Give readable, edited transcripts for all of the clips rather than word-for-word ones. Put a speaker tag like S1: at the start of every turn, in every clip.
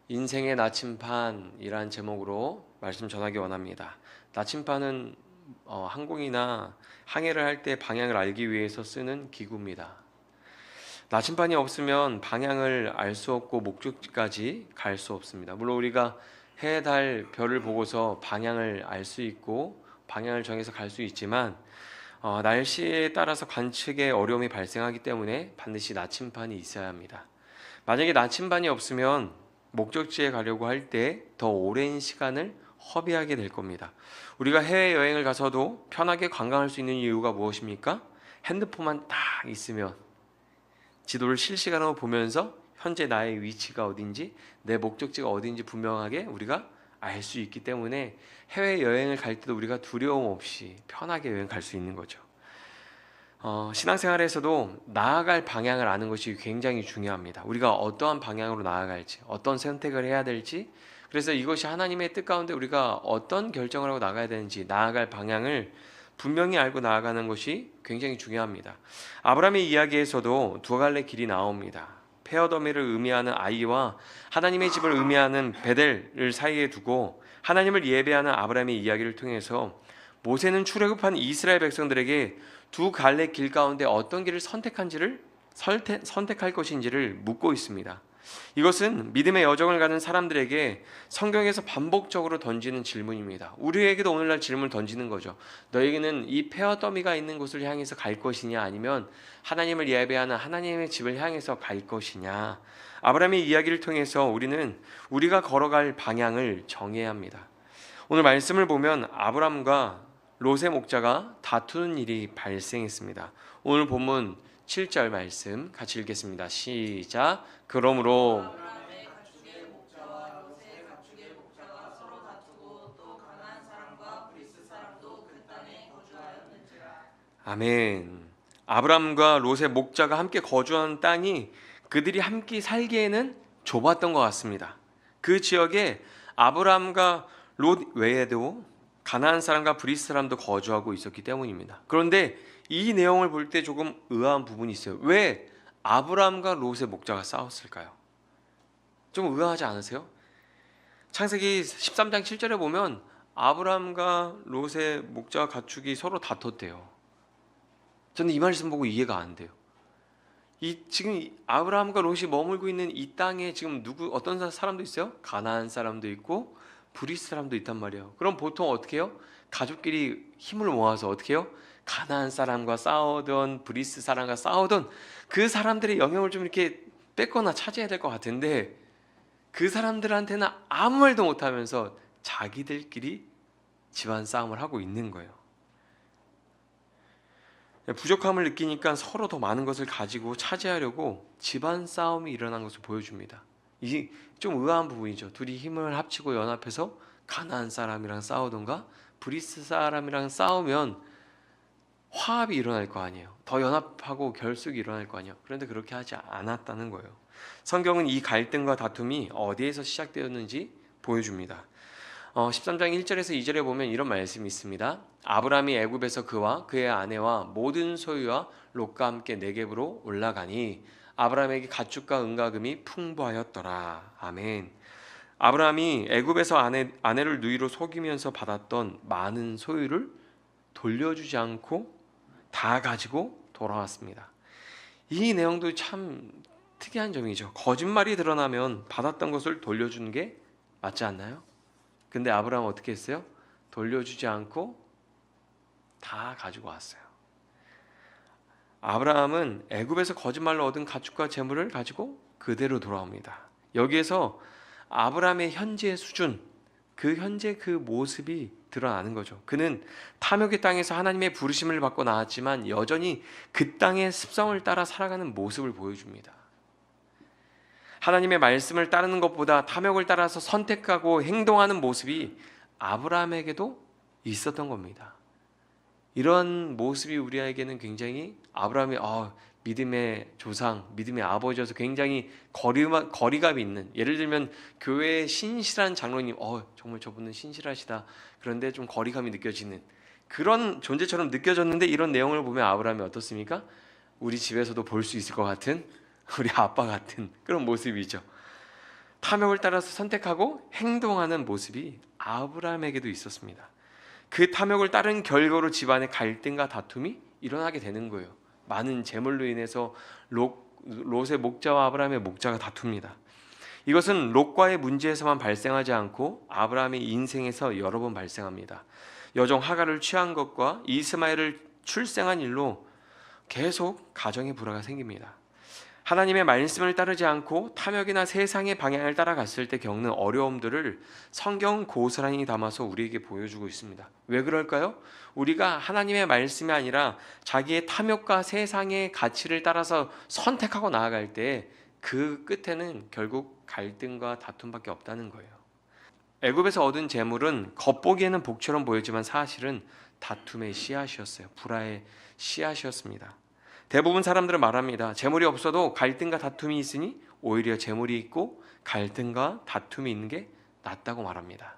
S1: 인생의 나침판이란 제목으로 말씀 전하기 원합니다. 나침판은 항공이나 항해를 할 때 방향을 알기 위해서 쓰는 기구입니다. 나침판이 없으면 방향을 알 수 없고 목적지까지 갈 수 없습니다. 물론 우리가 해, 달, 별을 보고서 방향을 알 수 있고 방향을 정해서 갈 수 있지만 날씨에 따라서 관측에 어려움이 발생하기 때문에 반드시 나침판이 있어야 합니다. 만약에 나침반이 없으면 목적지에 가려고 할 때 더 오랜 시간을 허비하게 될 겁니다. 우리가 해외여행을 가서도 편하게 관광할 수 있는 이유가 무엇입니까? 핸드폰만 딱 있으면 지도를 실시간으로 보면서 현재 나의 위치가 어딘지, 내 목적지가 어딘지 분명하게 우리가 알 수 있기 때문에 해외여행을 갈 때도 우리가 두려움 없이 편하게 여행 갈 수 있는 거죠. 신앙생활에서도 나아갈 방향을 아는 것이 굉장히 중요합니다. 우리가 어떠한 방향으로 나아갈지, 어떤 선택을 해야 될지, 그래서 이것이 하나님의 뜻 가운데 우리가 어떤 결정을 하고 나가야 되는지 나아갈 방향을 분명히 알고 나아가는 것이 굉장히 중요합니다. 아브라함의 이야기에서도 두 갈래 길이 나옵니다. 페어더미를 의미하는 아이와 하나님의 집을 의미하는 베델을 사이에 두고 하나님을 예배하는 아브라함의 이야기를 통해서 모세는 출애굽한 이스라엘 백성들에게 두 갈래 길 가운데 어떤 길을 선택할 것인지를 묻고 있습니다. 이것은 믿음의 여정을 가는 사람들에게 성경에서 반복적으로 던지는 질문입니다. 우리에게도 오늘날 질문을 던지는 거죠. 너에게는 이 페어더미가 있는 곳을 향해서 갈 것이냐, 아니면 하나님을 예배하는 하나님의 집을 향해서 갈 것이냐. 아브라함의 이야기를 통해서 우리는 우리가 걸어갈 방향을 정해야 합니다. 오늘 말씀을 보면 아브라함과 롯의 목자가 다투는 일이 발생했습니다. 오늘 본문 7절 말씀 같이 읽겠습니다. 시작. 그러므로 아멘. 아브람과 롯의 목자가 함께 거주하는 땅이 그들이 함께 살기에는 좁았던 것 같습니다. 그 지역에 아브람과 롯 외에도 가나안 사람과 브리스 사람도 거주하고 있었기 때문입니다. 그런데 이 내용을 볼 때 조금 의아한 부분이 있어요. 왜 아브람과 롯의 목자가 싸웠을까요? 좀 의아하지 않으세요? 창세기 13장 7절에 보면 아브람과 롯의 목자 가축이 서로 다퉜대요. 저는 이 말씀 보고 이해가 안 돼요. 지금 아브라함과 롯이 머물고 있는 이 땅에 지금 어떤 사람도 있어요? 가나안 사람도 있고 브리스 사람도 있단 말이에요. 그럼 보통 어떻게 해요? 가족끼리 힘을 모아서 어떻게 해요? 가나안 사람과 싸우던 브리스 사람과 싸우던 그 사람들의 영역을 좀 이렇게 뺏거나 차지해야 될 것 같은데 그 사람들한테는 아무 말도 못하면서 자기들끼리 집안 싸움을 하고 있는 거예요. 부족함을 느끼니까 서로 더 많은 것을 가지고 차지하려고 집안 싸움이 일어난 것을 보여줍니다. 이게 좀 의아한 부분이죠. 둘이 힘을 합치고 연합해서 가나안 사람이랑 싸우던가 브리스 사람이랑 싸우면 화합이 일어날 거 아니에요. 더 연합하고 결속이 일어날 거 아니에요. 그런데 그렇게 하지 않았다는 거예요. 성경은 이 갈등과 다툼이 어디에서 시작되었는지 보여줍니다. 13장 1절에서 2절에 보면 이런 말씀이 있습니다. 아브라함이 애굽에서 그와 그의 아내와 모든 소유와 롯과 함께 네겝으로 올라가니 아브라함에게 가축과 은가금이 풍부하였더라. 아멘. 아브라함이 애굽에서 아내를 누이로 속이면서 받았던 많은 소유를 돌려주지 않고 다 가지고 돌아왔습니다. 이 내용도 참 특이한 점이죠. 거짓말이 드러나면 받았던 것을 돌려주는 게 맞지 않나요? 근데 아브라함은 어떻게 했어요? 돌려주지 않고 다 가지고 왔어요. 아브라함은 애굽에서 거짓말로 얻은 가축과 재물을 가지고 그대로 돌아옵니다. 여기에서 아브라함의 현재의 수준, 현재 그 모습이 드러나는 거죠. 그는 탐욕의 땅에서 하나님의 부르심을 받고 나왔지만 여전히 그 땅의 습성을 따라 살아가는 모습을 보여줍니다. 하나님의 말씀을 따르는 것보다 탐욕을 따라서 선택하고 행동하는 모습이 아브라함에게도 있었던 겁니다. 이런 모습이 우리에게는 굉장히 아브라함이 믿음의 조상, 믿음의 아버지여서 굉장히 거리감이 있는, 예를 들면 교회의 신실한 장로님, 정말 저분은 신실하시다. 그런데 좀 거리감이 느껴지는 그런 존재처럼 느껴졌는데 이런 내용을 보면 아브라함이 어떻습니까? 우리 집에서도 볼 수 있을 것 같은 우리 아빠 같은 그런 모습이죠. 탐욕을 따라서 선택하고 행동하는 모습이 아브라함에게도 있었습니다. 그 탐욕을 따른 결과로 집안의 갈등과 다툼이 일어나게 되는 거예요. 많은 재물로 인해서 롯의 목자와 아브라함의 목자가 다툽니다. 이것은 롯과의 문제에서만 발생하지 않고 아브라함의 인생에서 여러 번 발생합니다. 여종 하갈을 취한 것과 이스마엘을 출생한 일로 계속 가정의 불화가 생깁니다. 하나님의 말씀을 따르지 않고 탐욕이나 세상의 방향을 따라갔을 때 겪는 어려움들을 성경 고스란히 담아서 우리에게 보여주고 있습니다. 왜 그럴까요? 우리가 하나님의 말씀이 아니라 자기의 탐욕과 세상의 가치를 따라서 선택하고 나아갈 때 그 끝에는 결국 갈등과 다툼밖에 없다는 거예요. 애굽에서 얻은 재물은 겉보기에는 복처럼 보였지만 사실은 다툼의 씨앗이었어요. 불화의 씨앗이었습니다. 대부분 사람들은 말합니다. 재물이 없어도 갈등과 다툼이 있으니 오히려 재물이 있고 갈등과 다툼이 있는 게 낫다고 말합니다.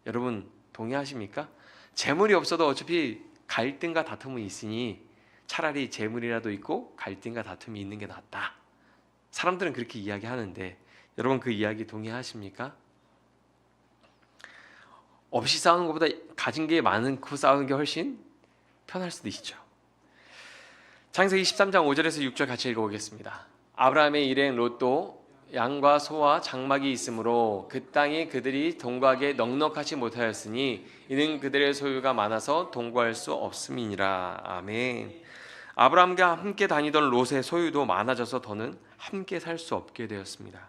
S1: 여러분 동의하십니까? 재물이 없어도 어차피 갈등과 다툼이 있으니 차라리 재물이라도 있고 갈등과 다툼이 있는 게 낫다. 사람들은 그렇게 이야기하는데 여러분 그 이야기 동의하십니까? 없이 싸우는 것보다 가진 게 많고 싸우는 게 훨씬 편할 수도 있죠. 창세기 13장 5절에서 6절 같이 읽어보겠습니다. 아브라함의 일행 롯도 양과 소와 장막이 있으므로 그 땅이 그들이 동거하기에 넉넉하지 못하였으니 이는 그들의 소유가 많아서 동거할 수 없음이니라. 아멘. 아브라함과 함께 다니던 롯의 소유도 많아져서 더는 함께 살 수 없게 되었습니다.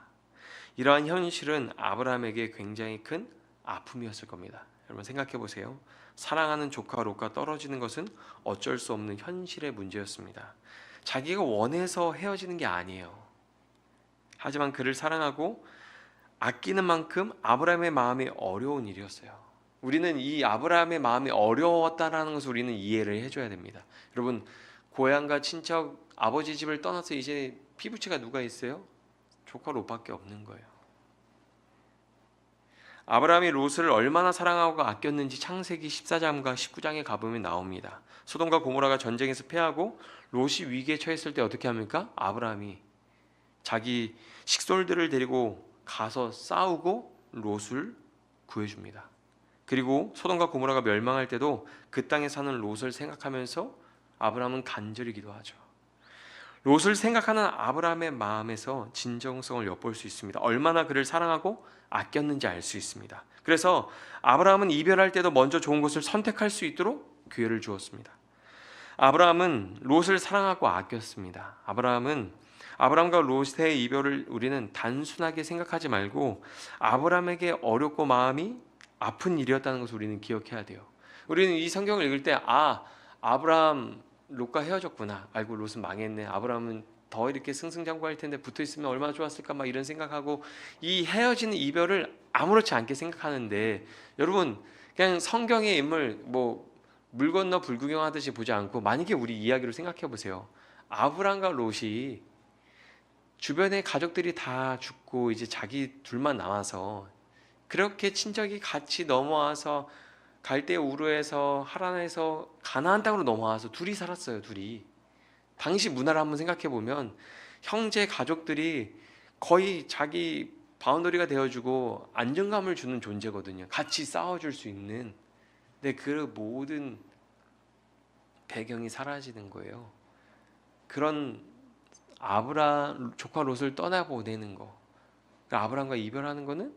S1: 이러한 현실은 아브라함에게 굉장히 큰 아픔이었을 겁니다. 여러분 생각해 보세요. 사랑하는 조카 롯과 떨어지는 것은 어쩔 수 없는 현실의 문제였습니다. 자기가 원해서 헤어지는 게 아니에요. 하지만 그를 사랑하고 아끼는 만큼 아브라함의 마음이 어려운 일이었어요. 우리는 이 아브라함의 마음이 어려웠다는 것을 우리는 이해를 해줘야 됩니다. 여러분 고향과 친척 아버지 집을 떠나서 이제 피부치가 누가 있어요? 조카 롯밖에 없는 거예요. 아브라함이 롯을 얼마나 사랑하고 아꼈는지 창세기 14장과 19장에 가보면 나옵니다. 소돔과 고모라가 전쟁에서 패하고 롯이 위기에 처했을 때 어떻게 합니까? 아브라함이 자기 식솔들을 데리고 가서 싸우고 롯을 구해줍니다. 그리고 소돔과 고모라가 멸망할 때도 그 땅에 사는 롯을 생각하면서 아브라함은 간절히 기도하죠. 롯을 생각하는 아브라함의 마음에서 진정성을 엿볼 수 있습니다. 얼마나 그를 사랑하고 아꼈는지 알 수 있습니다. 그래서 아브라함은 이별할 때도 먼저 좋은 곳을 선택할 수 있도록 기회를 주었습니다. 아브라함은 롯을 사랑하고 아꼈습니다. 아브라함과 롯의 이별을 우리는 단순하게 생각하지 말고 아브라함에게 어렵고 마음이 아픈 일이었다는 것을 우리는 기억해야 돼요. 우리는 이 성경을 읽을 때 아브라함 롯과 헤어졌구나. 아이고 롯은 망했네. 아브라함은 더 이렇게 승승장구할 텐데 붙어 있으면 얼마나 좋았을까 막 이런 생각하고 이 헤어지는 이별을 아무렇지 않게 생각하는데 여러분 그냥 성경의 인물 물 건너 불구경하듯이 보지 않고 만약에 우리 이야기로 생각해 보세요. 아브라함과 롯이 주변의 가족들이 다 죽고 이제 자기 둘만 남아서 그렇게 친척이 같이 넘어와서 갈대 우르에서 하란에서 가나안 땅으로 넘어와서 둘이 살았어요. 둘이. 당시 문화를 한번 생각해 보면 형제 가족들이 거의 자기 바운더리가 되어주고 안정감을 주는 존재거든요. 같이 싸워줄 수 있는. 근데 그 모든 배경이 사라지는 거예요. 그런 아브라함 조카 롯을 떠나보내는 거. 아브라함과 이별하는 거는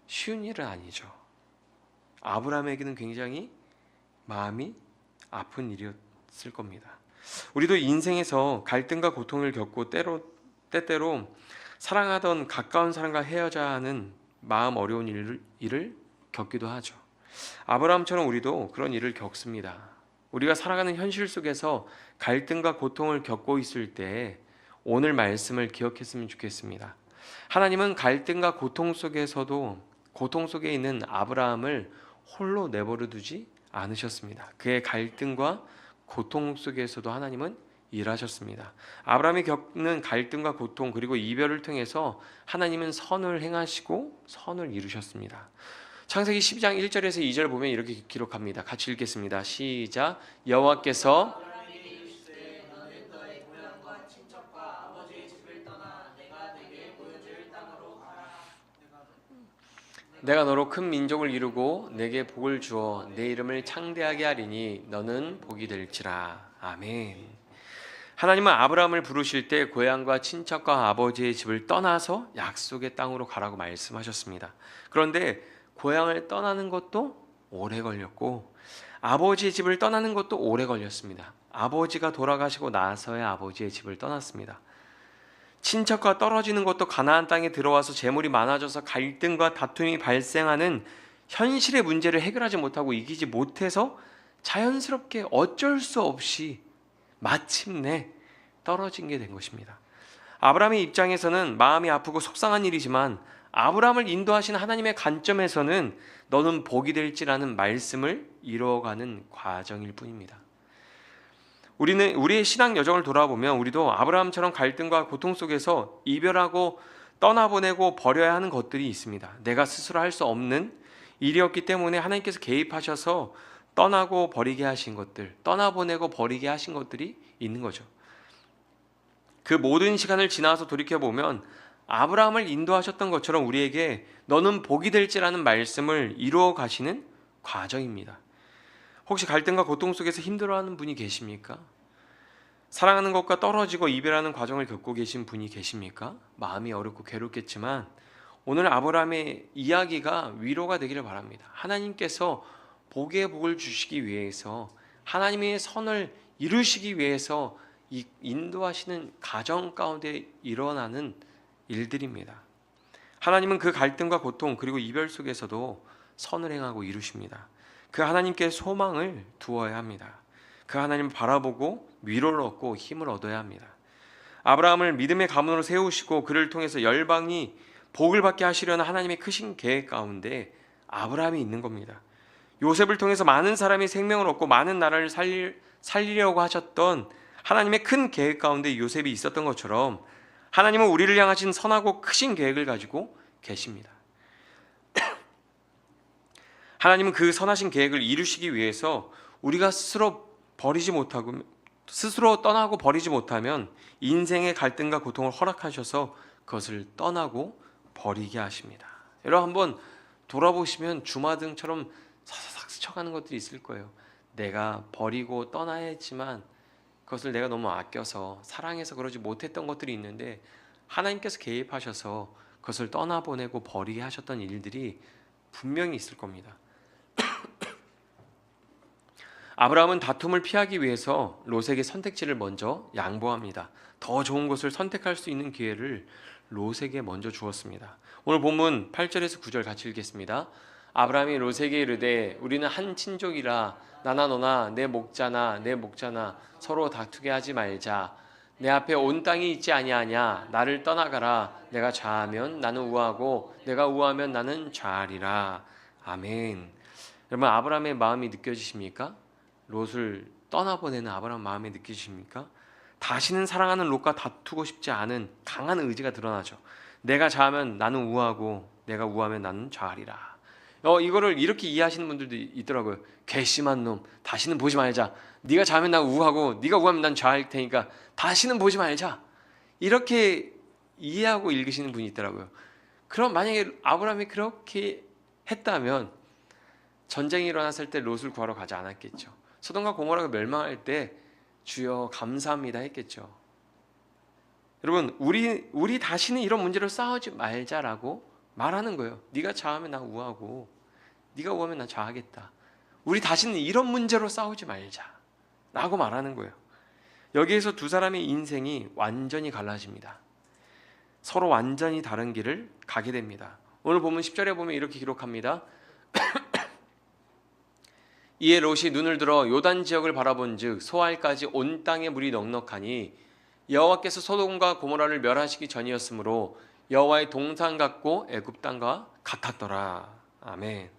S1: 쉬운 일은 아니죠. 아브라함에게는 굉장히 마음이 아픈 일이었을 겁니다. 우리도 인생에서 갈등과 고통을 겪고 때때로 사랑하던 가까운 사람과 헤어져야 하는 마음 어려운 일을 겪기도 하죠. 아브라함처럼 우리도 그런 일을 겪습니다. 우리가 살아가는 현실 속에서 갈등과 고통을 겪고 있을 때 오늘 말씀을 기억했으면 좋겠습니다. 하나님은 갈등과 고통 속에서도 고통 속에 있는 아브라함을 홀로 내버려 두지 않으셨습니다. 그의 갈등과 고통 속에서도 하나님은 일하셨습니다. 아브라함이 겪는 갈등과 고통 그리고 이별을 통해서 하나님은 선을 행하시고 선을 이루셨습니다. 창세기 12장 1절에서 2절 보면 이렇게 기록합니다. 같이 읽겠습니다. 시작. 여호와께서 내가 너로 큰 민족을 이루고 내게 복을 주어 내 이름을 창대하게 하리니 너는 복이 될지라. 아멘. 하나님은 아브라함을 부르실 때 고향과 친척과 아버지의 집을 떠나서 약속의 땅으로 가라고 말씀하셨습니다. 그런데 고향을 떠나는 것도 오래 걸렸고 아버지의 집을 떠나는 것도 오래 걸렸습니다. 아버지가 돌아가시고 나서야 아버지의 집을 떠났습니다. 친척과 떨어지는 것도 가나안 땅에 들어와서 재물이 많아져서 갈등과 다툼이 발생하는 현실의 문제를 해결하지 못하고 이기지 못해서 자연스럽게 어쩔 수 없이 마침내 떨어진 게 된 것입니다. 아브라함의 입장에서는 마음이 아프고 속상한 일이지만 아브라함을 인도하신 하나님의 관점에서는 너는 복이 될지라는 말씀을 이루어가는 과정일 뿐입니다. 우리는 우리의 신앙 여정을 돌아보면 우리도 아브라함처럼 갈등과 고통 속에서 이별하고 떠나보내고 버려야 하는 것들이 있습니다. 내가 스스로 할 수 없는 일이었기 때문에 하나님께서 개입하셔서 떠나고 버리게 하신 것들, 떠나보내고 버리게 하신 것들이 있는 거죠. 그 모든 시간을 지나서 돌이켜보면 아브라함을 인도하셨던 것처럼 우리에게 너는 복이 될지라는 말씀을 이루어 가시는 과정입니다. 혹시 갈등과 고통 속에서 힘들어하는 분이 계십니까? 사랑하는 것과 떨어지고 이별하는 과정을 겪고 계신 분이 계십니까? 마음이 어렵고 괴롭겠지만 오늘 아브라함의 이야기가 위로가 되기를 바랍니다. 하나님께서 복의 복을 주시기 위해서 하나님의 선을 이루시기 위해서 인도하시는 가정 가운데 일어나는 일들입니다. 하나님은 그 갈등과 고통 그리고 이별 속에서도 선을 행하고 이루십니다. 그 하나님께 소망을 두어야 합니다. 그 하나님을 바라보고 위로를 얻고 힘을 얻어야 합니다. 아브라함을 믿음의 가문으로 세우시고 그를 통해서 열방이 복을 받게 하시려는 하나님의 크신 계획 가운데 아브라함이 있는 겁니다. 요셉을 통해서 많은 사람이 생명을 얻고 많은 나라를 살리려고 하셨던 하나님의 큰 계획 가운데 요셉이 있었던 것처럼 하나님은 우리를 향하신 선하고 크신 계획을 가지고 계십니다. 하나님은 그 선하신 계획을 이루시기 위해서 우리가 스스로 떠나고 버리지 못하면 인생의 갈등과 고통을 허락하셔서 그것을 떠나고 버리게 하십니다. 여러분 한번 돌아보시면 주마등처럼 사사삭 스쳐가는 것들이 있을 거예요. 내가 버리고 떠나야 했지만 그것을 내가 너무 아껴서 사랑해서 그러지 못했던 것들이 있는데 하나님께서 개입하셔서 그것을 떠나보내고 버리게 하셨던 일들이 분명히 있을 겁니다. 아브라함은 다툼을 피하기 위해서 롯에게 선택지를 먼저 양보합니다. 더 좋은 곳을 선택할 수 있는 기회를 롯에게 먼저 주었습니다. 오늘 본문 8절에서 9절 같이 읽겠습니다. 아브라함이 롯에게 이르되 우리는 한 친족이라 나나 너나 내 목자나 서로 다투게 하지 말자. 내 앞에 온 땅이 있지 아니하냐. 나를 떠나가라. 내가 좌하면 나는 우하고 내가 우하면 나는 좌하리라. 아멘. 여러분 아브라함의 마음이 느껴지십니까? 롯을 떠나보내는 아브라함 마음이 느끼십니까? 다시는 사랑하는 롯과 다투고 싶지 않은 강한 의지가 드러나죠. 내가 좌하면 나는 우하고 내가 우하면 나는 좌하리라. 이거를 이렇게 이해하시는 분들도 있더라고요. 괘씸한 놈, 다시는 보지 말자. 네가 좌하면 난 우하고 네가 우하면 난 좌할 테니까 다시는 보지 말자. 이렇게 이해하고 읽으시는 분이 있더라고요. 그럼 만약에 아브라함이 그렇게 했다면 전쟁이 일어났을 때 롯을 구하러 가지 않았겠죠. 소돔과 고모라가 멸망할 때 주여 감사합니다 했겠죠. 여러분 우리 다시는 이런 문제로 싸우지 말자라고 말하는 거예요. 네가 좌하면 나 우하고 네가 우하면 나 좌하겠다. 우리 다시는 이런 문제로 싸우지 말자라고 말하는 거예요. 여기에서 두 사람의 인생이 완전히 갈라집니다. 서로 완전히 다른 길을 가게 됩니다. 오늘 보면 10절에 보면 이렇게 기록합니다. 이에 롯이 눈을 들어 요단 지역을 바라본즉 소알까지 온 땅에 물이 넉넉하니 여호와께서 소돔과 고모라를 멸하시기 전이었으므로 여호와의 동산 같고 애굽 땅과 같았더라. 아멘.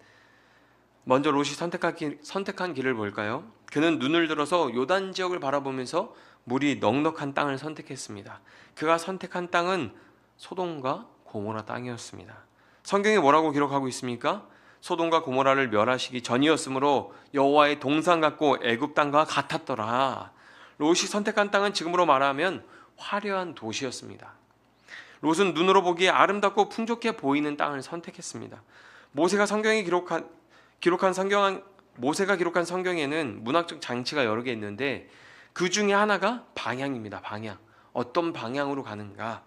S1: 먼저 롯이 선택한 길을 볼까요? 그는 눈을 들어서 요단 지역을 바라보면서 물이 넉넉한 땅을 선택했습니다. 그가 선택한 땅은 소돔과 고모라 땅이었습니다. 성경에 뭐라고 기록하고 있습니까? 소돔과 고모라를 멸하시기 전이었으므로 여호와의 동산 같고 애굽 땅과 같았더라. 롯이 선택한 땅은 지금으로 말하면 화려한 도시였습니다. 롯은 눈으로 보기에 아름답고 풍족해 보이는 땅을 선택했습니다. 모세가 성경에 기록한 모세가 기록한 성경에는 문학적 장치가 여러 개 있는데 그 중에 하나가 방향입니다. 방향. 어떤 방향으로 가는가.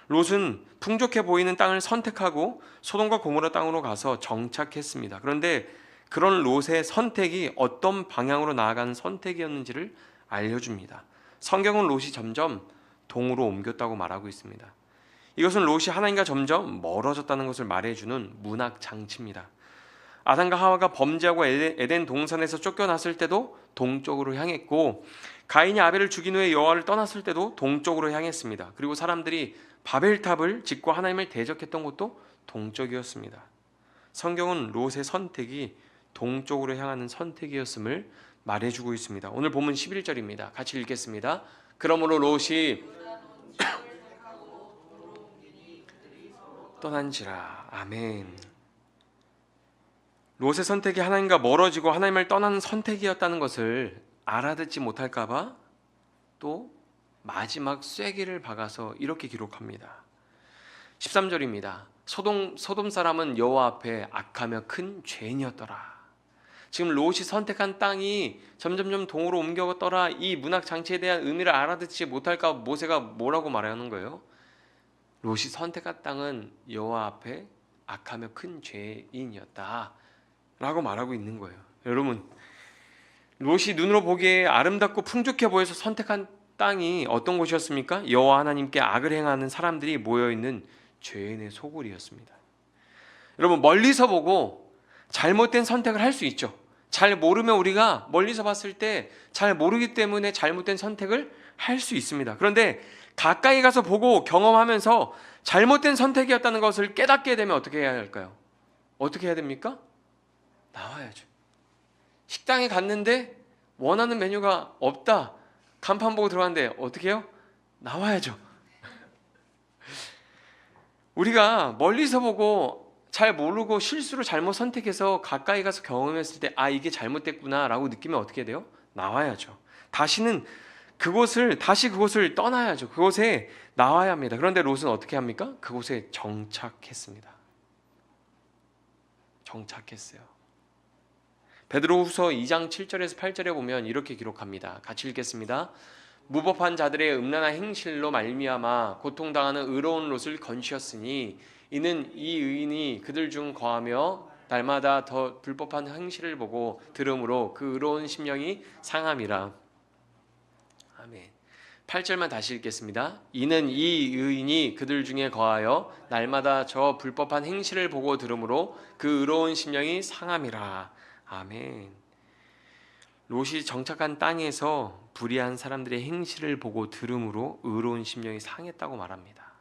S1: 롯은 풍족해 보이는 땅을 선택하고 소돔과 고모라 땅으로 가서 정착했습니다. 그런데 그런 롯의 선택이 어떤 방향으로 나아가는 선택이었는지를 알려줍니다. 성경은 롯이 점점 동으로 옮겼다고 말하고 있습니다. 이것은 롯이 하나님과 점점 멀어졌다는 것을 말해주는 문학 장치입니다. 아담과 하와가 범죄하고 에덴 동산에서 쫓겨났을 때도 동쪽으로 향했고, 가인이 아벨을 죽인 후에 여호와를 떠났을 때도 동쪽으로 향했습니다. 그리고 사람들이 바벨탑을 짓고 하나님을 대적했던 것도 동쪽이었습니다. 성경은 롯의 선택이 동쪽으로 향하는 선택이었음을 말해주고 있습니다. 오늘 본문 11절입니다. 같이 읽겠습니다. 그러므로 롯이 떠난지라. 아멘. 롯의 선택이 하나님과 멀어지고 하나님을 떠나는 선택이었다는 것을 알아듣지 못할까봐 또 마지막 쐐기를 박아서 이렇게 기록합니다. 13절입니다. 소돔 사람은 여호와 앞에 악하며 큰 죄인이었더라. 지금 롯이 선택한 땅이 점점점 동으로 옮겨갔더라. 이 문학 장치에 대한 의미를 알아듣지 못할까 모세가 뭐라고 말하는 거예요? 롯이 선택한 땅은 여호와 앞에 악하며 큰 죄인이었다 라고 말하고 있는 거예요. 여러분, 롯이 눈으로 보기에 아름답고 풍족해 보여서 선택한 땅이 어떤 곳이었습니까? 여호와 하나님께 악을 행하는 사람들이 모여있는 죄인의 소굴이었습니다. 여러분, 멀리서 보고 잘못된 선택을 할 수 있죠. 잘 모르면 우리가 멀리서 봤을 때 잘 모르기 때문에 잘못된 선택을 할 수 있습니다. 그런데 가까이 가서 보고 경험하면서 잘못된 선택이었다는 것을 깨닫게 되면 어떻게 해야 할까요? 어떻게 해야 됩니까? 나와야죠. 식당에 갔는데 원하는 메뉴가 없다. 간판 보고 들어갔는데 어떻게 해요? 나와야죠. 우리가 멀리서 보고 잘 모르고 실수로 잘못 선택해서 가까이 가서 경험했을 때 이게 잘못됐구나 라고 느끼면 어떻게 돼요? 나와야죠. 다시 그곳을 떠나야죠. 그곳에 나와야 합니다. 그런데 롯은 어떻게 합니까? 그곳에 정착했습니다. 정착했어요. 베드로후서 2장 7절에서 8절에 보면 이렇게 기록합니다. 같이 읽겠습니다. 무법한 자들의 음란한 행실로 말미암아 고통당하는 의로운 롯을 건지었으니 이는 이 의인이 그들 중 거하며 날마다 더 불법한 행실을 보고 들음으로 그 의로운 심령이 상함이라. 아멘. 8절만 다시 읽겠습니다. 이는 이 의인이 그들 중에 거하여 날마다 저 불법한 행실을 보고 들음으로 그 의로운 심령이 상함이라. 아멘. 롯이 정착한 땅에서 불의한 사람들의 행실을 보고 들음으로 의로운 심령이 상했다고 말합니다.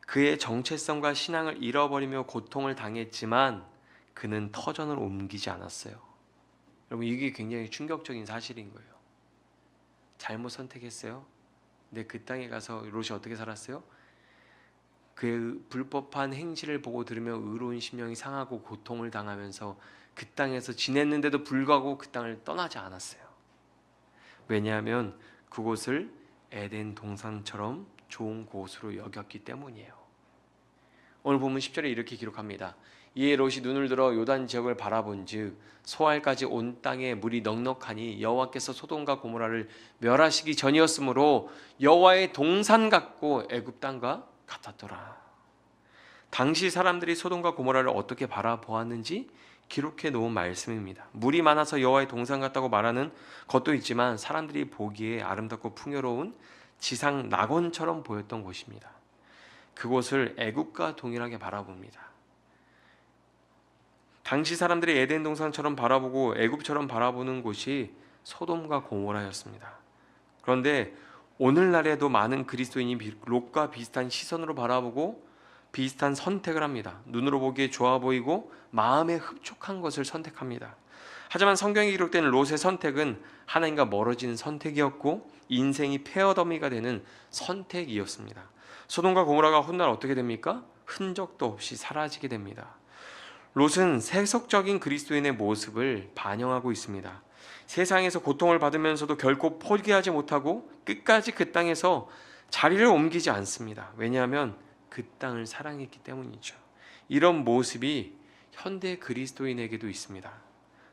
S1: 그의 정체성과 신앙을 잃어버리며 고통을 당했지만 그는 터전을 옮기지 않았어요. 여러분, 이게 굉장히 충격적인 사실인 거예요. 잘못 선택했어요. 근데 그 땅에 가서 롯이 어떻게 살았어요? 그의 불법한 행실을 보고 들으며 의로운 심령이 상하고 고통을 당하면서 그 땅에서 지냈는데도 불구하고 그 땅을 떠나지 않았어요. 왜냐하면 그곳을 에덴 동산처럼 좋은 곳으로 여겼기 때문이에요. 오늘 본문 10절에 이렇게 기록합니다. 이에 롯이 눈을 들어 요단 지역을 바라본즉 소알까지 온 땅에 물이 넉넉하니 여호와께서 소돔과 고모라를 멸하시기 전이었으므로 여호와의 동산 같고 애굽 땅과 같았더라. 당시 사람들이 소돔과 고모라를 어떻게 바라보았는지 기록해 놓은 말씀입니다. 물이 많아서 여호와의 동산 같다고 말하는 것도 있지만 사람들이 보기에 아름답고 풍요로운 지상 낙원처럼 보였던 곳입니다. 그곳을 애굽과 동일하게 바라봅니다. 당시 사람들이 에덴 동산처럼 바라보고 애굽처럼 바라보는 곳이 소돔과 고모라였습니다. 그런데 오늘날에도 많은 그리스도인이 롯과 비슷한 시선으로 바라보고 비슷한 선택을 합니다. 눈으로 보기에 좋아 보이고 마음에 흡족한 것을 선택합니다. 하지만 성경에 기록된 롯의 선택은 하나님과 멀어지는 선택이었고 인생이 페어더미가 되는 선택이었습니다. 소돔과 고모라가 훗날 어떻게 됩니까? 흔적도 없이 사라지게 됩니다. 롯은 세속적인 그리스도인의 모습을 반영하고 있습니다. 세상에서 고통을 받으면서도 결코 포기하지 못하고 끝까지 그 땅에서 자리를 옮기지 않습니다. 왜냐하면 그 땅을 사랑했기 때문이죠. 이런 모습이 현대 그리스도인에게도 있습니다.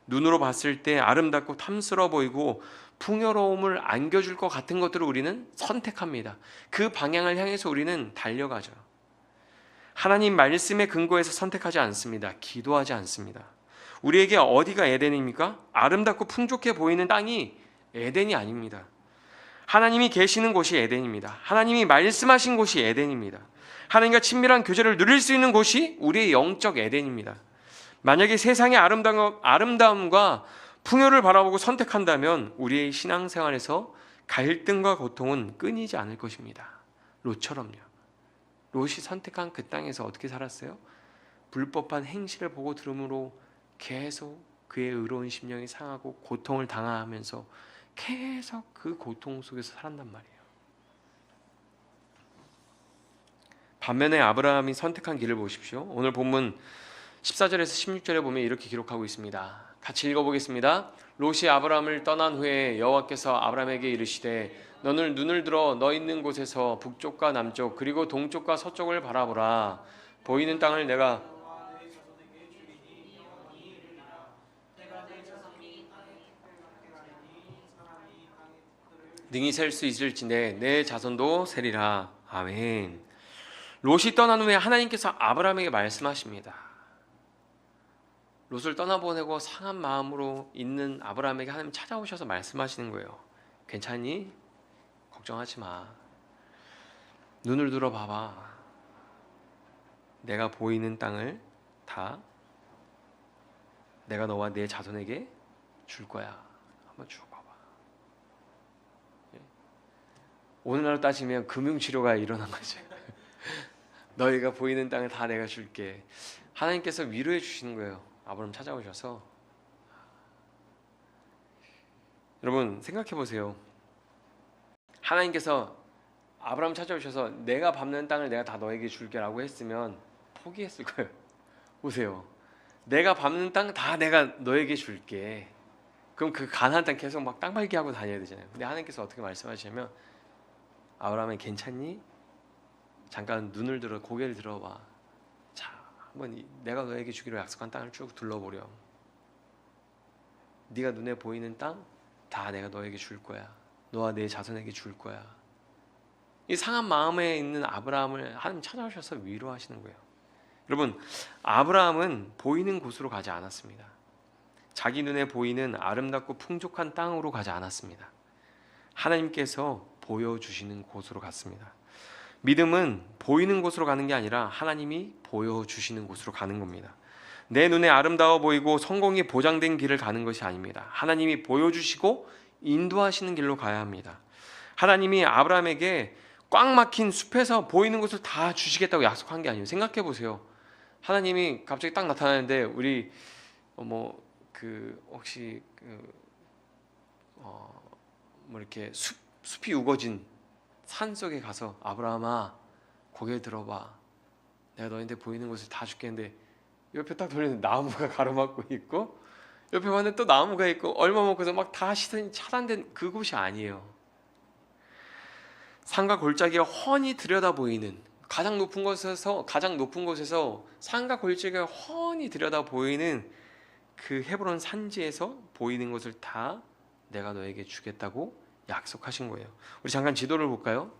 S1: 눈으로 봤을 때 아름답고 탐스러워 보이고 풍요로움을 안겨줄 것 같은 것들을 우리는 선택합니다. 그 방향을 향해서 우리는 달려가죠. 하나님 말씀의 근거에서 선택하지 않습니다. 기도하지 않습니다. 우리에게 어디가 에덴입니까? 아름답고 풍족해 보이는 땅이 에덴이 아닙니다. 하나님이 계시는 곳이 에덴입니다. 하나님이 말씀하신 곳이 에덴입니다. 하나님과 친밀한 교제를 누릴 수 있는 곳이 우리의 영적 에덴입니다. 만약에 세상의 아름다움과 풍요를 바라보고 선택한다면 우리의 신앙생활에서 갈등과 고통은 끊이지 않을 것입니다. 롯처럼요. 롯이 선택한 그 땅에서 어떻게 살았어요? 불법한 행실을 보고 들음으로 계속 그의 의로운 심령이 상하고 고통을 당하면서 계속 그 고통 속에서 살았단 말이에요. 반면에 아브라함이 선택한 길을 보십시오. 오늘 본문 14절에서 16절에 보면 이렇게 기록하고 있습니다. 같이 읽어보겠습니다. 롯이 아브라함을 떠난 후에 여호와께서 아브라함에게 이르시되 너는 눈을 들어 너 있는 곳에서 북쪽과 남쪽 그리고 동쪽과 서쪽을 바라보라. 보이는 땅을 내가 능히 셀 수 있을진데 내 자손도 세리라. 아멘. 롯이 떠난 후에 하나님께서 아브라함에게 말씀하십니다. 롯을 떠나보내고 상한 마음으로 있는 아브라함에게 하나님 찾아오셔서 말씀하시는 거예요. 괜찮니? 걱정하지 마. 눈을 들어 봐봐. 내가 보이는 땅을 다 내가 너와 내 자손에게 줄 거야. 한번 쭉 봐봐. 오늘날로 따지면 금융치료가 일어난 거죠. 너희가 보이는 땅을 다 내가 줄게. 하나님께서 위로해 주시는 거예요. 아브라함 찾아오셔서. 여러분 생각해 보세요. 하나님께서 아브라함 찾아오셔서 내가 밟는 땅을 내가 다 너에게 줄게 라고 했으면 포기했을 거예요. 보세요. 내가 밟는 땅 다 내가 너에게 줄게. 그럼 그 가나안 땅 계속 막 땅 밟기 하고 다녀야 되잖아요. 근데 하나님께서 어떻게 말씀하시냐면 아브라함이 괜찮니? 잠깐 눈을 들어 고개를 들어봐. 자, 한번 내가 너에게 주기로 약속한 땅을 쭉 둘러보렴. 네가 눈에 보이는 땅 다 내가 너에게 줄 거야. 너와 내 자손에게 줄 거야. 이 상한 마음에 있는 아브라함을 하나님 찾아오셔서 위로하시는 거예요. 여러분, 아브라함은 보이는 곳으로 가지 않았습니다. 자기 눈에 보이는 아름답고 풍족한 땅으로 가지 않았습니다. 하나님께서 보여주시는 곳으로 갔습니다. 믿음은 보이는 곳으로 가는 게 아니라 하나님이 보여주시는 곳으로 가는 겁니다. 내 눈에 아름다워 보이고 성공이 보장된 길을 가는 것이 아닙니다. 하나님이 보여주시고 인도하시는 길로 가야 합니다. 하나님이 아브라함에게 꽉 막힌 숲에서 보이는 것을 다 주시겠다고 약속한 게 아니에요. 생각해 보세요. 하나님이 갑자기 딱 나타나는데 우리 혹시 이렇게 숲이 우거진 산 속에 가서 아브라함아 고개 들어봐. 내가 너희한테 보이는 것을 다 줄겠는데 옆에 딱 돌리는데 나무가 가로막고 있고 옆에 봤는데 또 나무가 있고 얼마 먹고서 막 다 시선이 차단된 그곳이 아니에요. 산과 골짜기가 훤히 들여다 보이는 가장 높은 곳에서 산과 골짜기가 훤히 들여다 보이는 그 헤브론 산지에서 보이는 것을 다 내가 너에게 주겠다고 약속하신 거예요. 우리 잠깐 지도를 볼까요?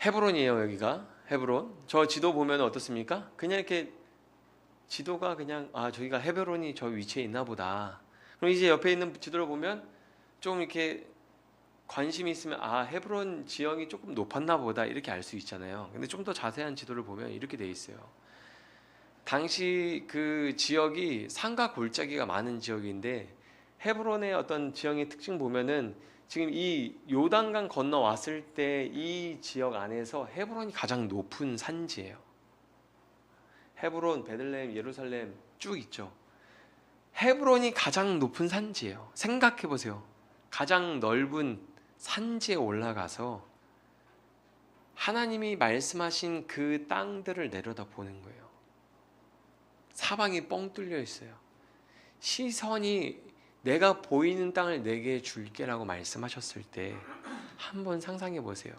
S1: 헤브론이에요. 여기가 헤브론. 저 지도 보면 어떻습니까? 그냥 이렇게 지도가 그냥 저기가 헤브론이 저 위치에 있나 보다. 그럼 이제 옆에 있는 지도를 보면 좀 이렇게 관심이 있으면 헤브론 지형이 조금 높았나 보다 이렇게 알 수 있잖아요. 근데 좀 더 자세한 지도를 보면 이렇게 돼 있어요. 당시 그 지역이 산과 골짜기가 많은 지역인데 헤브론의 어떤 지형의 특징 보면은 지금 이 요단강 건너왔을 때 이 지역 안에서 헤브론이 가장 높은 산지예요. 헤브론, 베들레헴, 예루살렘 쭉 있죠. 헤브론이 가장 높은 산지예요. 생각해 보세요. 가장 넓은 산지에 올라가서 하나님이 말씀하신 그 땅들을 내려다 보는 거예요. 사방이 뻥 뚫려 있어요. 시선이 내가 보이는 땅을 내게 줄게라고 말씀하셨을 때 한번 상상해 보세요.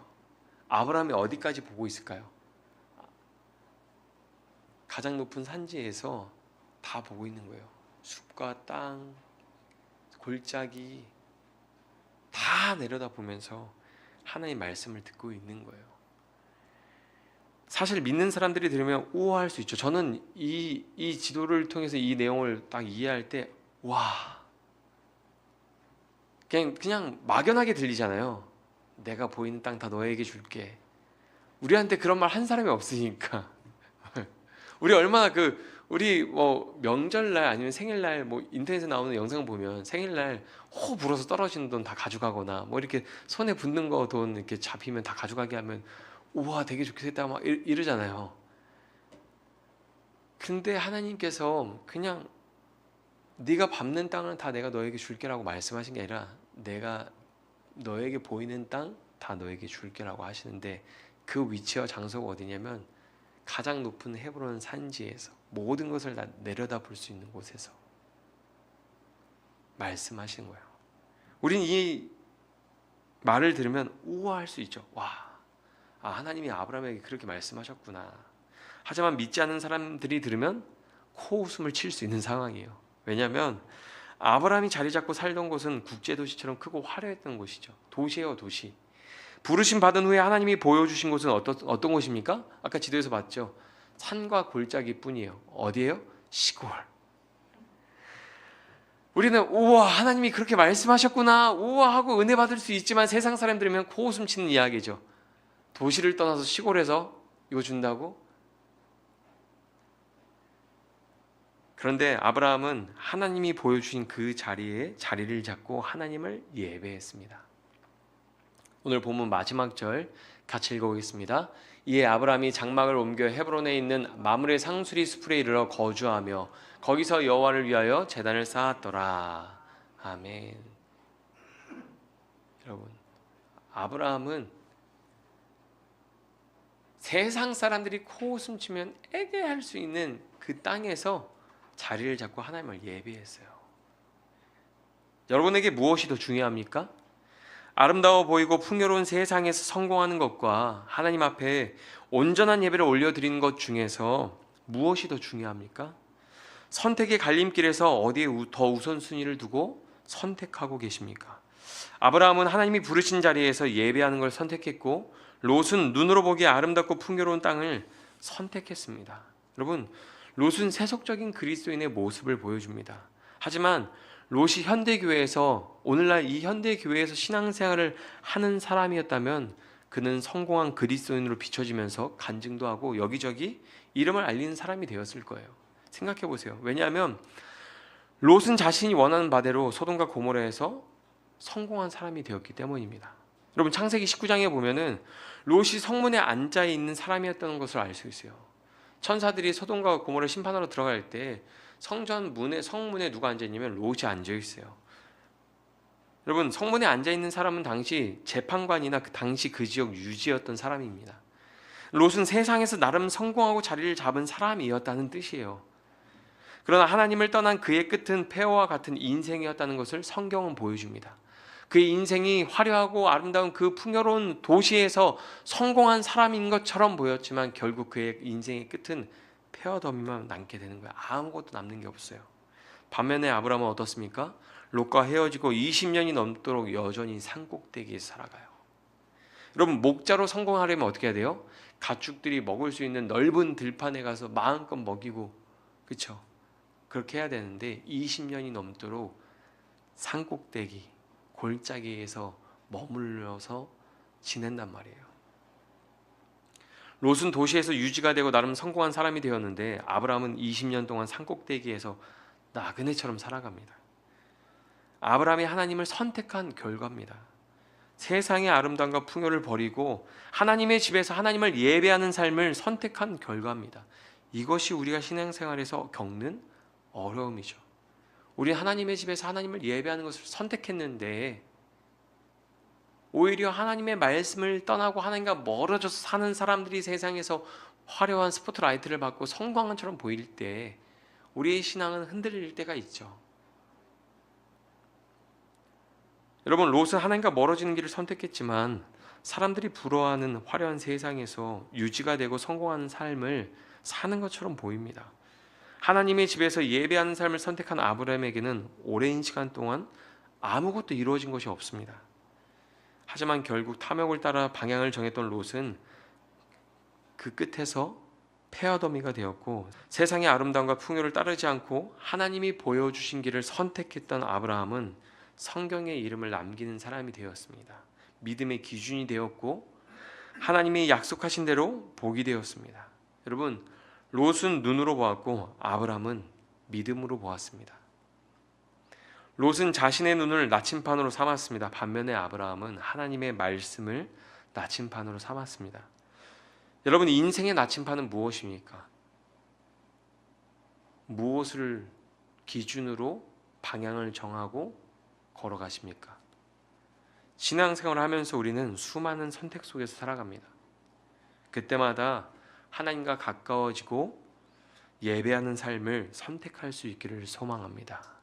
S1: 아브라함이 어디까지 보고 있을까요? 가장 높은 산지에서 다 보고 있는 거예요. 숲과 땅, 골짜기 다 내려다보면서 하나님의 말씀을 듣고 있는 거예요. 사실 믿는 사람들이 들으면 우아할 수 있죠. 저는 이 지도를 통해서 이 내용을 딱 이해할 때 와, 그냥 막연하게 들리잖아요. 내가 보이는 땅 다 너에게 줄게. 우리한테 그런 말 한 사람이 없으니까. 우리 얼마나 우리 뭐 명절날 아니면 생일날 뭐 인터넷에 나오는 영상 보면 생일날 호 불어서 떨어지는 돈 다 가져가거나 뭐 이렇게 손에 붙는 거 돈 이렇게 잡히면 다 가져가게 하면 우와 되게 좋게 됐다 막 이러잖아요. 근데 하나님께서 그냥 네가 밟는 땅은 다 내가 너에게 줄게라고 말씀하신 게 아니라 내가 너에게 보이는 땅 다 너에게 줄게라고 하시는데 그 위치와 장소가 어디냐면 가장 높은 헤브론 산지에서 모든 것을 다 내려다볼 수 있는 곳에서 말씀하시는 거예요. 우린 이 말을 들으면 우아할 수 있죠. 와, 하나님이 아브라함에게 그렇게 말씀하셨구나. 하지만 믿지 않는 사람들이 들으면 코웃음을 칠 수 있는 상황이에요. 왜냐하면 아브라함이 자리 잡고 살던 곳은 국제도시처럼 크고 화려했던 곳이죠. 도시예요, 도시. 부르심 받은 후에 하나님이 보여주신 곳은 어떤 곳입니까? 아까 지도에서 봤죠. 산과 골짜기 뿐이에요. 어디예요? 시골. 우리는 우와 하나님이 그렇게 말씀하셨구나 우와 하고 은혜 받을 수 있지만 세상 사람 들으면 코웃음 치는 이야기죠. 도시를 떠나서 시골에서 이거 준다고? 그런데 아브라함은 하나님이 보여주신 그 자리에 자리를 잡고 하나님을 예배했습니다. 오늘 본문 마지막 절 같이 읽어보겠습니다. 이에 아브라함이 장막을 옮겨 헤브론에 있는 마므레 상수리 숲에 이르러 거주하며 거기서 여호와를 위하여 제단을 쌓았더라. 아멘. 여러분, 아브라함은 세상 사람들이 코웃음 치면 애대할 수 있는 그 땅에서 자리를 잡고 하나님을 예배했어요. 여러분에게 무엇이 더 중요합니까? 아름다워 보이고 풍요로운 세상에서 성공하는 것과 하나님 앞에 온전한 예배를 올려드리는 것 중에서 무엇이 더 중요합니까? 선택의 갈림길에서 어디에 더 우선순위를 두고 선택하고 계십니까? 아브라함은 하나님이 부르신 자리에서 예배하는 걸 선택했고 롯은 눈으로 보기에 아름답고 풍요로운 땅을 선택했습니다. 여러분, 롯은 세속적인 그리스도인의 모습을 보여줍니다. 하지만 롯이 현대교회에서 오늘날 이 현대교회에서 신앙생활을 하는 사람이었다면 그는 성공한 그리스도인으로 비춰지면서 간증도 하고 여기저기 이름을 알리는 사람이 되었을 거예요. 생각해 보세요. 왜냐하면 롯은 자신이 원하는 바대로 소돔과 고모라에서 성공한 사람이 되었기 때문입니다. 여러분 창세기 19장에 보면은 롯이 성문에 앉아 있는 사람이었다는 것을 알 수 있어요. 천사들이 소돔과 고모라 심판하러 들어갈 때 성문에 누가 앉아 있냐면 롯이 앉아 있어요. 여러분 성문에 앉아 있는 사람은 당시 재판관이나 당시 그 지역 유지였던 사람입니다. 롯은 세상에서 나름 성공하고 자리를 잡은 사람이었다는 뜻이에요. 그러나 하나님을 떠난 그의 끝은 폐허와 같은 인생이었다는 것을 성경은 보여줍니다. 그의 인생이 화려하고 아름다운 그 풍요로운 도시에서 성공한 사람인 것처럼 보였지만 결국 그의 인생의 끝은 폐허더미만 남게 되는 거예요. 아무것도 남는 게 없어요. 반면에 아브라함은 어떻습니까? 롯과 헤어지고 20년이 넘도록 여전히 산꼭대기에서 살아가요. 여러분 목자로 성공하려면 어떻게 해야 돼요? 가축들이 먹을 수 있는 넓은 들판에 가서 마음껏 먹이고, 그렇죠? 그렇게 해야 되는데 20년이 넘도록 산꼭대기 골짜기에서 머물러서 지낸단 말이에요. 롯은 도시에서 유지가 되고 나름 성공한 사람이 되었는데 아브라함은 20년 동안 산꼭대기에서 나그네처럼 살아갑니다. 아브라함이 하나님을 선택한 결과입니다. 세상의 아름다움과 풍요를 버리고 하나님의 집에서 하나님을 예배하는 삶을 선택한 결과입니다. 이것이 우리가 신앙생활에서 겪는 어려움이죠. 우리 하나님의 집에서 하나님을 예배하는 것을 선택했는데 오히려 하나님의 말씀을 떠나고 하나님과 멀어져서 사는 사람들이 세상에서 화려한 스포트라이트를 받고 성공한 것처럼 보일 때 우리의 신앙은 흔들릴 때가 있죠. 여러분 롯은 하나님과 멀어지는 길을 선택했지만 사람들이 부러워하는 화려한 세상에서 유지가 되고 성공하는 삶을 사는 것처럼 보입니다. 하나님의 집에서 예배하는 삶을 선택한 아브라함에게는 오랜 시간 동안 아무것도 이루어진 것이 없습니다. 하지만 결국 탐욕을 따라 방향을 정했던 롯은 그 끝에서 폐허더미가 되었고, 세상의 아름다움과 풍요를 따르지 않고 하나님이 보여주신 길을 선택했던 아브라함은 성경의 이름을 남기는 사람이 되었습니다. 믿음의 기준이 되었고 하나님이 약속하신 대로 복이 되었습니다. 여러분, 롯은 눈으로 보았고 아브라함은 믿음으로 보았습니다. 롯은 자신의 눈을 나침판으로 삼았습니다. 반면에 아브라함은 하나님의 말씀을 나침판으로 삼았습니다. 여러분, 인생의 나침판은 무엇입니까? 무엇을 기준으로 방향을 정하고 걸어가십니까? 신앙생활을 하면서 우리는 수많은 선택 속에서 살아갑니다. 그때마다 하나님과 가까워지고 예배하는 삶을 선택할 수 있기를 소망합니다.